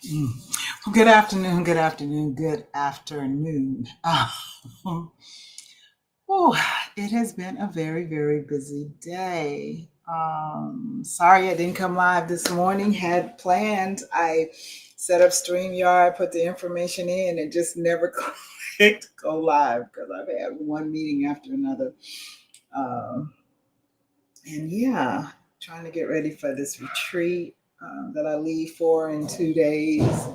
Mm. Well, good afternoon, good afternoon, good afternoon. Oh, it has been a very, very busy day. Sorry I didn't come live this morning. Had planned. I set up StreamYard, put the information in, and just never clicked go live because I've had one meeting after another. Um, and yeah, trying to get ready for this retreat that I leave for in 2 days.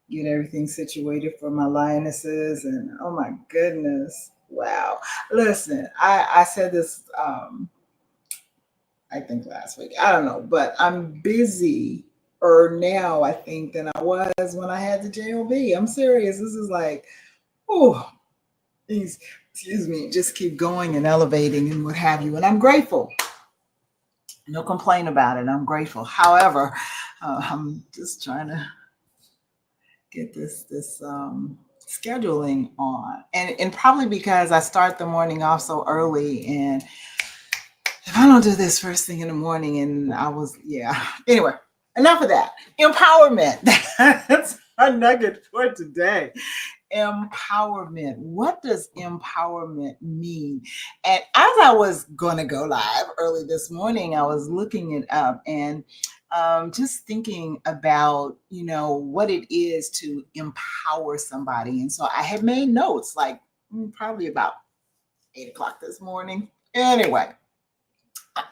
Get everything situated for my lionesses, and oh my goodness, wow. Listen, I said this I think last week, I don't know, but I'm busy or now I think than I was when I had the job. I'm serious. This is like, oh, these, excuse me, just keep going and elevating and what have you, and I'm grateful. No complaint about it. I'm grateful. However, I'm just trying to get this scheduling on, and probably because I start the morning off so early, and if I don't do this first thing in the morning, and I was, yeah, anyway, enough of that. Empowerment. That's our nugget for today. Empowerment. What does empowerment mean? And as I was going to go live early this morning, I was looking it up, and just thinking about, what it is to empower somebody. And so I had made notes like probably about 8 o'clock this morning. Anyway,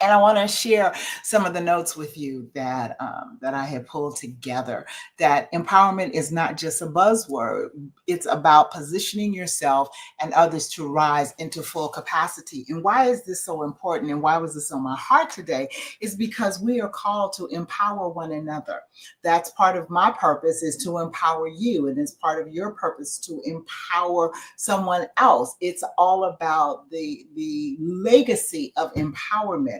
and I want to share some of the notes with you that I had pulled together. That empowerment is not just a buzzword; it's about positioning yourself and others to rise into full capacity. And why is this so important? And why was this on my heart today? Is because we are called to empower one another. That's part of my purpose, is to empower you, and it's part of your purpose to empower someone else. It's all about the legacy of empowerment.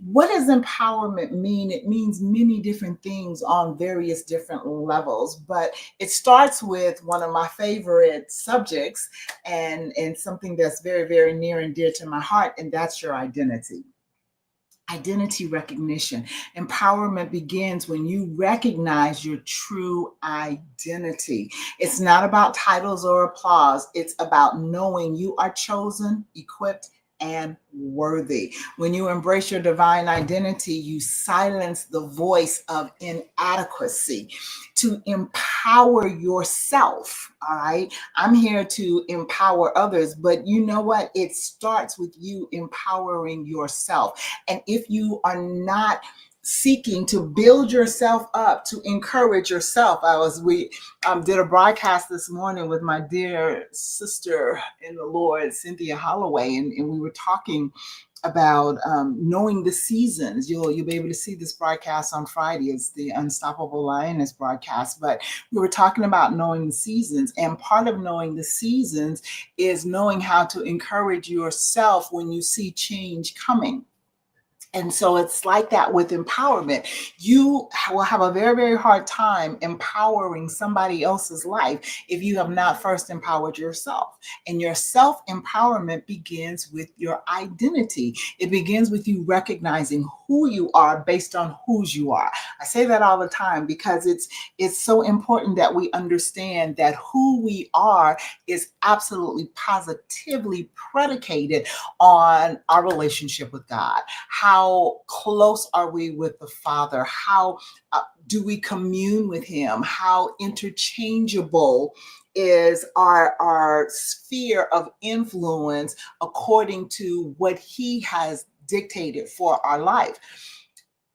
What does empowerment mean? It means many different things on various different levels, but it starts with one of my favorite subjects, and something that's very, very near and dear to my heart, and that's your identity. Identity recognition. Empowerment begins when you recognize your true identity. It's not about titles or applause. It's about knowing you are chosen, equipped, and worthy. When you embrace your divine identity, you silence the voice of inadequacy to empower yourself. All right. I'm here to empower others, but you know what? It starts with you empowering yourself. And if you are not seeking to build yourself up, to encourage yourself, we did a broadcast this morning with my dear sister in the Lord, Cynthia Holloway, and we were talking about knowing the seasons. You'll be able to see this broadcast on Friday. It's the Unstoppable Lioness broadcast. But we were talking about knowing the seasons, and part of knowing the seasons is knowing how to encourage yourself when you see change coming. And so it's like that with empowerment. You will have a very, very hard time empowering somebody else's life if you have not first empowered yourself. And your self empowerment begins with your identity. It begins with you recognizing who you are based on whose you are. I say that all the time because it's so important that we understand that who we are is absolutely positively predicated on our relationship with God. How close are we with the Father? How do we commune with Him? How interchangeable is our sphere of influence according to what He has dictated for our life?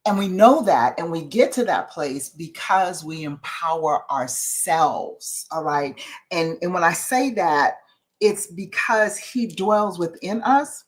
And we know that, and we get to that place because we empower ourselves. All right. And when I say that, it's because He dwells within us.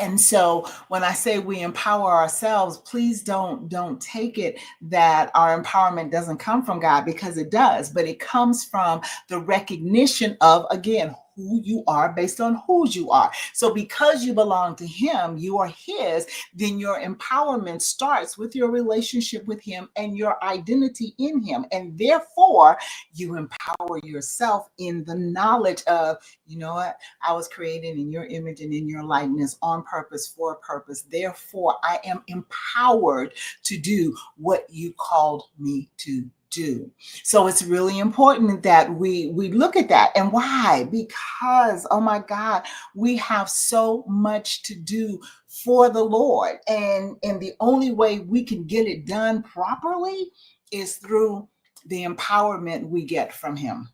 And so when I say we empower ourselves, please don't take it that our empowerment doesn't come from God, because it does, but it comes from the recognition of, again, who you are based on whose you are. So because you belong to Him, you are His, then your empowerment starts with your relationship with Him and your identity in Him. And therefore, you empower yourself in the knowledge of, you know what? I was created in your image and in your likeness, on purpose, for a purpose. Therefore, I am empowered to do what you called me to do. So it's really important that we look at that. And why? Because, oh my God, we have so much to do for the Lord. And the only way we can get it done properly is through the empowerment we get from him.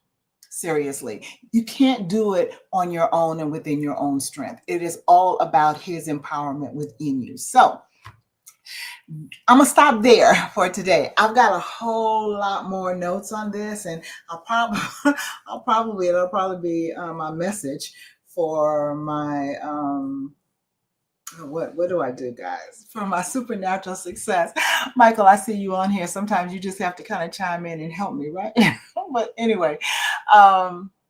Seriously, you can't do it on your own and within your own strength. It is all about his empowerment within you. So I'm gonna stop there for today. I've got a whole lot more notes on this, and I'll probably, it'll probably be my message for my what do I do, guys, for my supernatural success. Michael, I see you on here. Sometimes you just have to kind of chime in and help me, right? But anyway,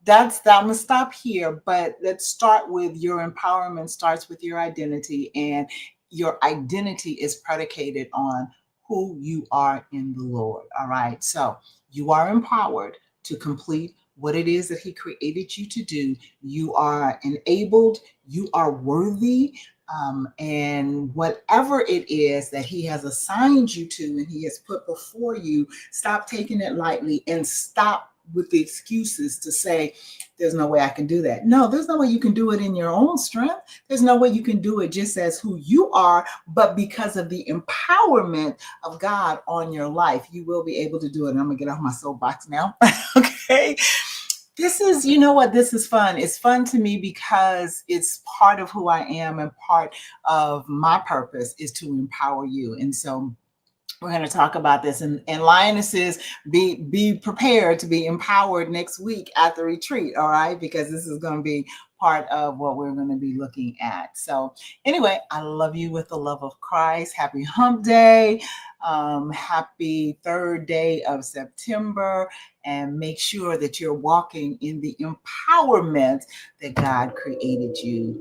that's that. I'm gonna stop here, but let's start with your empowerment starts with your identity, and your identity is predicated on who you are in the Lord. All right. So you are empowered to complete what it is that he created you to do. You are enabled, you are worthy, and whatever it is that he has assigned you to and he has put before you, stop taking it lightly and stop with the excuses to say, there's no way I can do that. No, there's no way you can do it in your own strength. There's no way you can do it just as who you are, but because of the empowerment of God on your life, you will be able to do it. And I'm gonna get off my soapbox now. Okay. This is, you know what, this is fun. It's fun to me because it's part of who I am, and part of my purpose is to empower you. And so we're going to talk about this, and lionesses, be prepared to be empowered next week at the retreat. All right, because this is going to be part of what we're going to be looking at. So anyway, I love you with the love of Christ. Happy hump day. Happy third day of September, and make sure that you're walking in the empowerment that God created you